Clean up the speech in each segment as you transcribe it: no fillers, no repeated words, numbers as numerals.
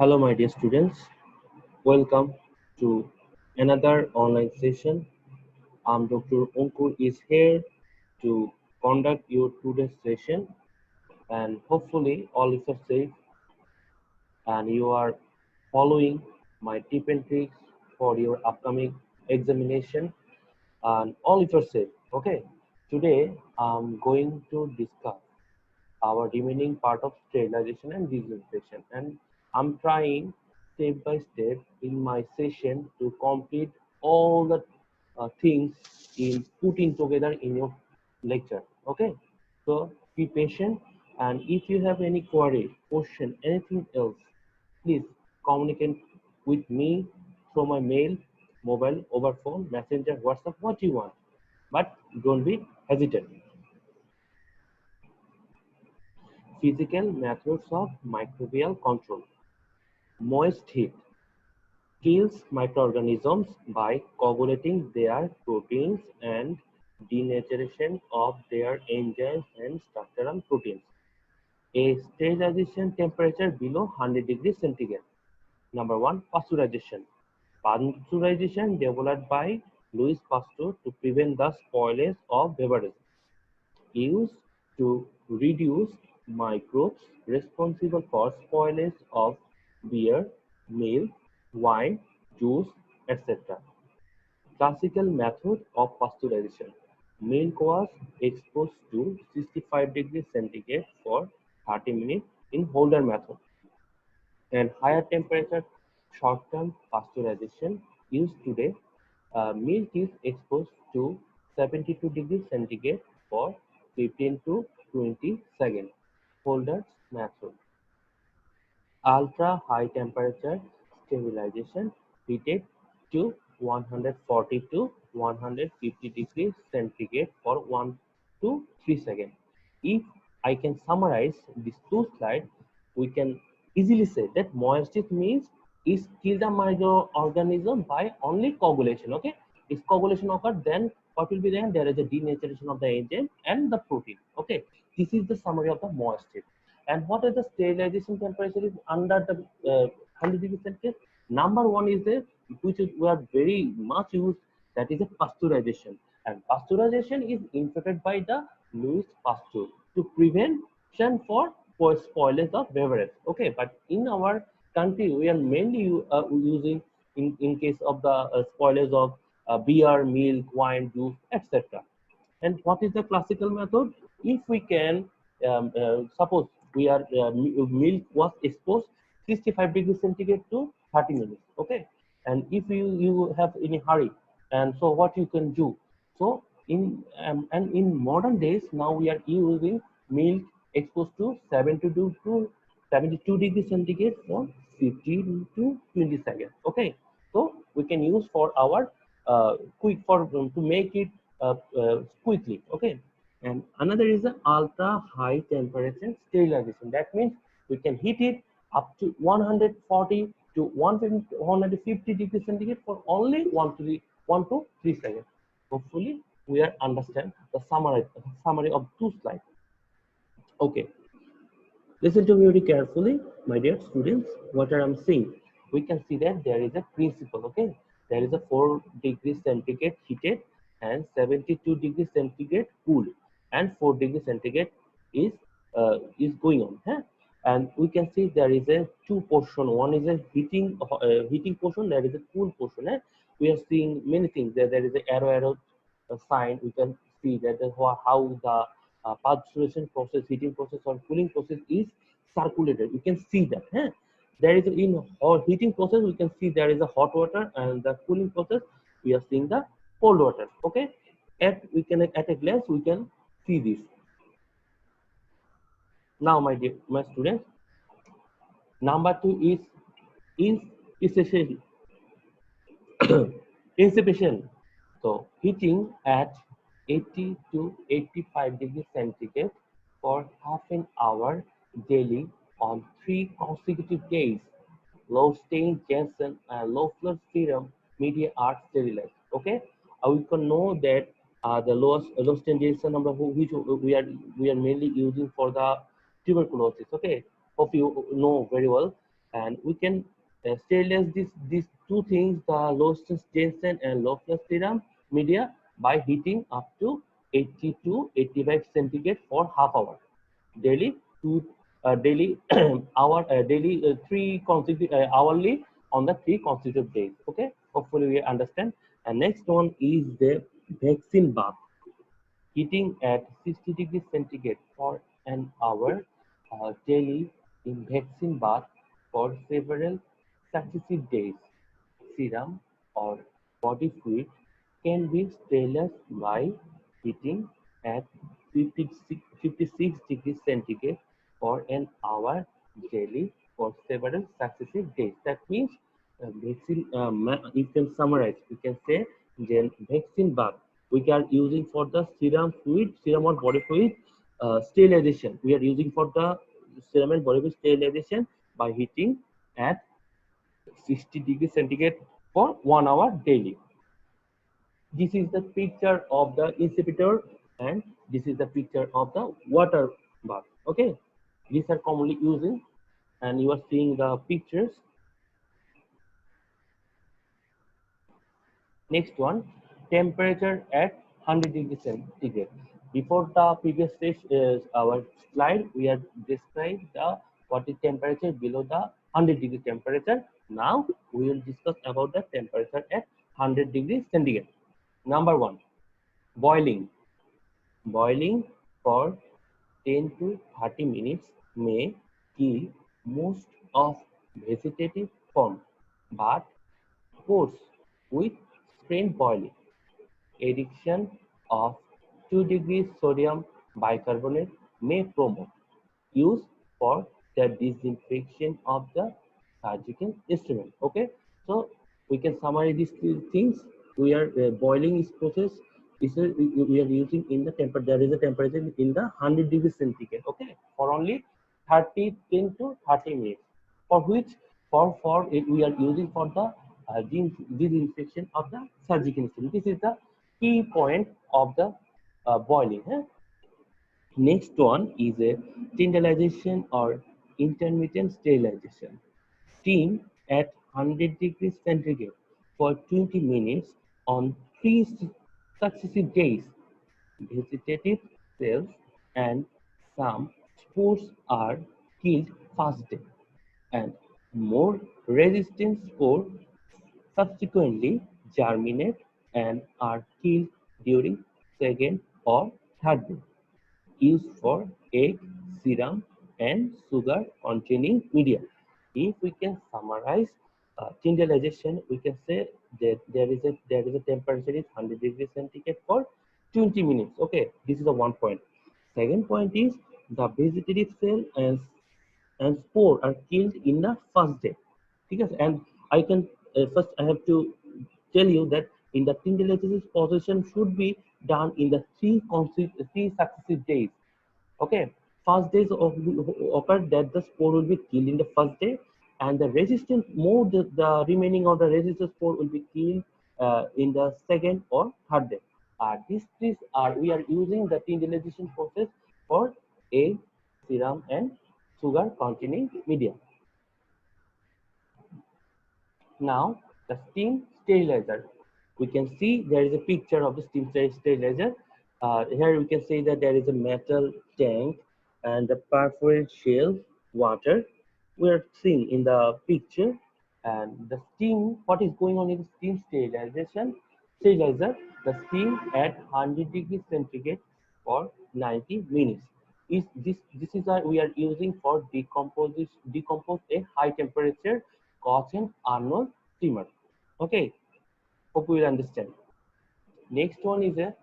Hello, my dear students. Welcome to another online session. I'm Dr. Onkur is here to conduct your today's session, and hopefully all is safe and you are following my tip and tricks for your upcoming examination and all is safe. Okay. Today I'm going to discuss our remaining part of sterilization and disinfection, and I'm trying step by step in my session to complete all the things in putting together in your lecture. Okay, so be patient, and if you have any query, question, anything else, please communicate with me through my mail, mobile, over phone, messenger, WhatsApp, what you want, but don't be hesitant. Physical methods of microbial control. Moist heat kills microorganisms by coagulating their proteins and denaturation of their enzymes and structural proteins. A sterilization temperature below 100 degrees centigrade. Number one, pasteurization. Pasteurization developed by Louis Pasteur to prevent the spoilage of beverages, used to reduce microbes responsible for spoilage of beer, milk, wine, juice, etc. Classical method of pasteurization. Milk was exposed to 65 degrees centigrade for 30 minutes in Holder method, and higher temperature short-term pasteurization used today. Milk is exposed to 72 degrees centigrade for 15 to 20 seconds. Holder's method. Ultra high temperature sterilization heated to 140 to 150 degrees centigrade for 1 to 3 seconds. If I can summarize these two slides, we can easily say that moist heat means is kill the microorganism by only coagulation. Okay, if coagulation occurs, then what will be there? There is a denaturation of the enzyme and the protein. Okay, this is the summary of the moist heat. And what is the sterilization temperature is under the 100 degrees Celsius? Number one is the which is we are very much used, that is a pasteurization. And pasteurization is invented by the Louis Pasteur to prevention for spoilage of beverage. Okay, but in our country we are mainly using in case of the spoilage of beer, milk, wine, juice, etc. And what is the classical method? If we can, suppose we are milk was exposed 65 degrees centigrade to 30 minutes, okay? And if you have any hurry, and so what you can do? So in modern days now we are using milk exposed to 72 degrees centigrade for 15 to 20 seconds, okay? So we can use for our quick for to make it quickly, okay. And another is the ultra high temperature sterilization. That means we can heat it up to 140 to 150 degrees centigrade for only 1 to 3 seconds. Hopefully we are understand the summary of two slides. Okay, listen to me very carefully, my dear students, what I'm saying. We can see that there is a principle, okay? There is a 4 degrees centigrade heated and 72 degrees centigrade cooled, and 4 degrees centigrade is going on. Huh? And we can see there is a two portion. One is a heating portion, there is a cool portion. We are seeing many things. There is a arrow sign. We can see that how the pasteurization process, heating process, or cooling process is circulated. You can see that. There is in our heating process, we can see there is a hot water, and the cooling process, we are seeing the cold water. Okay, at a glance we can see this. Now, my students, number two is incessation. Incipation. So heating at 80 to 85 degrees centigrade for half an hour daily on 3 consecutive days. Low stain Janssen and low flow serum media are sterilized. Okay, we can know that the low stain Janssen number which we are mainly using for the tuberculosis. Okay, hope you know very well. and we can sterilize these two things, the low stress Jensen and low flux serum media, by heating up to 80 to 85 centigrade for half hour daily, two daily hour daily three consecutive hourly on the three consecutive days. Okay, hopefully we understand. And next one is the vaccine bath, heating at 60 degrees centigrade for an hour daily in vaccine bath for several successive days. Serum or body fluid can be sterilized by heating at 56 degrees centigrade for an hour daily for several successive days. That means vaccine, you can summarize, you can say, then vaccine bath we are using for the serum fluid, serum or body fluid sterilization. We are using for the serum and body fluid sterilization by heating at 60 degrees centigrade for 1 hour daily. This is the picture of the incubator and this is the picture of the water bath. Okay, these are commonly using, and you are seeing the pictures. Next one, temperature at 100 degrees centigrade. Before the previous our slide, we have described the what is temperature below the 100 degree temperature. Now we will discuss about the temperature at 100 degrees centigrade. Number one, boiling. Boiling for 10 to 30 minutes may kill most of vegetative form, but course with strain boiling, addition of 2 degrees sodium bicarbonate may promote use for the disinfection of the surgical instrument. Okay, so we can summarize these two things. We are boiling is process is we are using in the temper. There is a temperature in the 100 degrees centigrade. Okay, for only 10 to 30 minutes. For which for it we are using for the disinfection of the surgical instrument. This is the key point of the boiling. Next one is a sterilization or intermittent sterilization. Steam at 100 degrees centigrade for 20 minutes on three successive days. Vegetative cells and some spores are killed first day, and more resistant spores subsequently germinate and are killed during second or third day. Used for egg, serum, and sugar containing media. If we can summarize sterilization, we can say that there is a temperature is 100 degrees centigrade for 20 minutes. Okay, this is the one point. Second point is the vegetative cell and spore are killed in the first day. Because and I can first I have to tell you that in the sterilization position should be done in the three successive days. Okay, first days of occur that the spore will be killed in the first day, and the resistant more the remaining of the resistant spore will be killed in the second or third day. These are we are using the sterilization process for egg, serum, and sugar containing media. Now the steam sterilizer. We can see there is a picture of the steam sterilizer. Here we can see that there is a metal tank and the perforated shell water. We are seeing in the picture, and the steam. What is going on in the steam sterilization? Sterilizer. The steam at 100 degrees centigrade for 90 minutes. This is what we are using for decompose a high temperature cause an unknown steamer. Okay, hope you will understand. Next one is a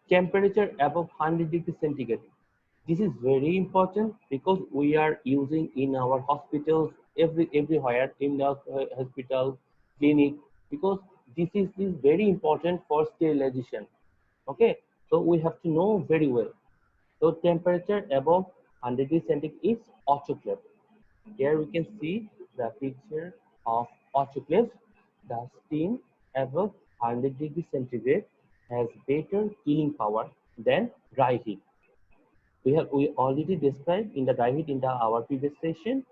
temperature above 100 degrees centigrade. This is very important because we are using in our hospitals everywhere in the hospital clinic, because this is very important for sterilization. Okay, so we have to know very well. So temperature above 100 degrees centigrade is autoclave. Here we can see the picture of autoclave. The steam above 100 degrees centigrade has better cooling power than dry heat. We already described in the dry heat in our previous session.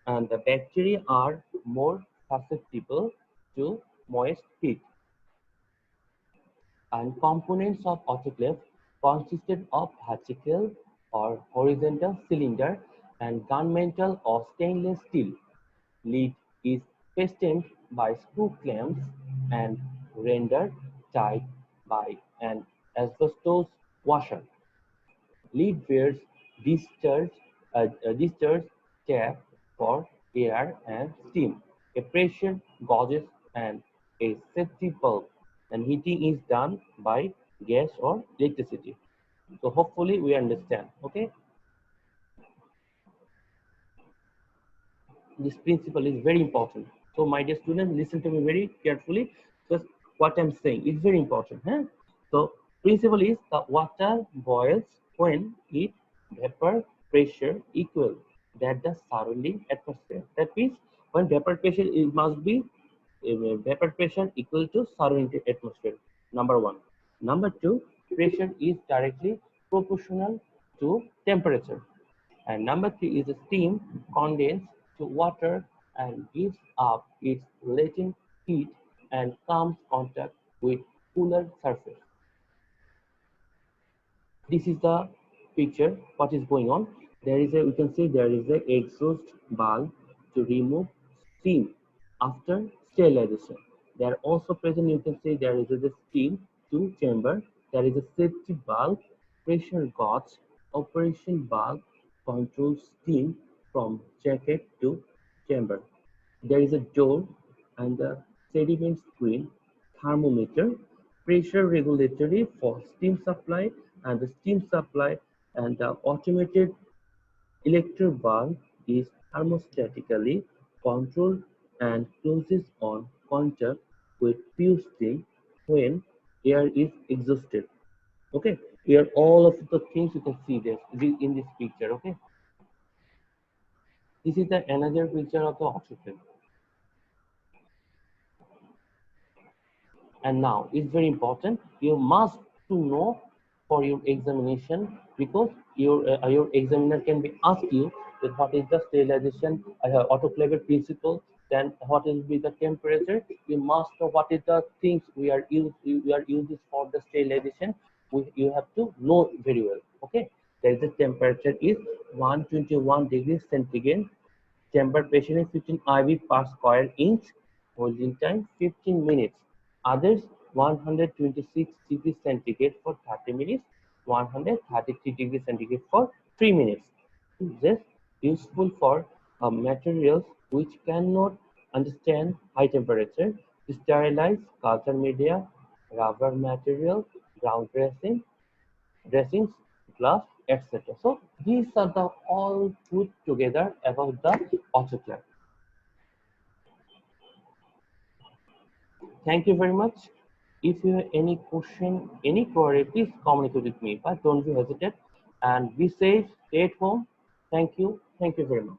and the bacteria are more susceptible to moist heat. And components of autoclave consisted of vertical or horizontal cylinder and gunmetal or stainless steel. Lid is fastened by screw clamps and rendered tight by an asbestos washer. Lid bears discharge cap for air and steam, a pressure gauges, and a safety bulb. And heating is done by gas or electricity. So hopefully we understand. Okay, this principle is very important. So my dear students, listen to me very carefully because what I'm saying is very important. Huh? So principle is the water boils when its vapor pressure equal that the surrounding atmosphere. That means when vapor pressure it must be vapor pressure equal to surrounding atmosphere. Number one. Number two, pressure is directly proportional to temperature. And number three is the steam condenses to water and gives up its latent heat and comes contact with cooler surface. This is the picture what is going on. There is a, we can see there is a exhaust valve to remove steam after sterilization. They are also present, you can see there is a steam to chamber. There is a safety valve, pressure gauge, operation valve controls steam from jacket to chamber. There is a door and the sediment screen, thermometer, pressure regulatory for steam supply and the steam supply, and the automated electric valve is thermostatically controlled and closes on contact with pure steam when air is exhausted. Okay, here all of the things you can see this in this picture. Okay, this is the another picture of the oxygen. And now it's very important, you must to know for your examination, because your examiner can be asked you that what is the sterilization autoclave principle, then what will be the temperature. You must know what is the things we are using for the sterilization. You have to know very well. Okay, there is the temperature is 121 degrees centigrade. Chamber pressure is 15 IV per square inch. Holding time 15 minutes. Others 126 degrees centigrade for 30 minutes, 133 degrees centigrade for 3 minutes. This is useful for materials which cannot understand high temperature, sterilize culture media, rubber material, ground dressings, glass, etc. So these are the all put together about the autoclave. Thank you very much. If you have any question, any query, please communicate with me. But don't be hesitate and be safe. Stay at home. Thank you. Thank you very much.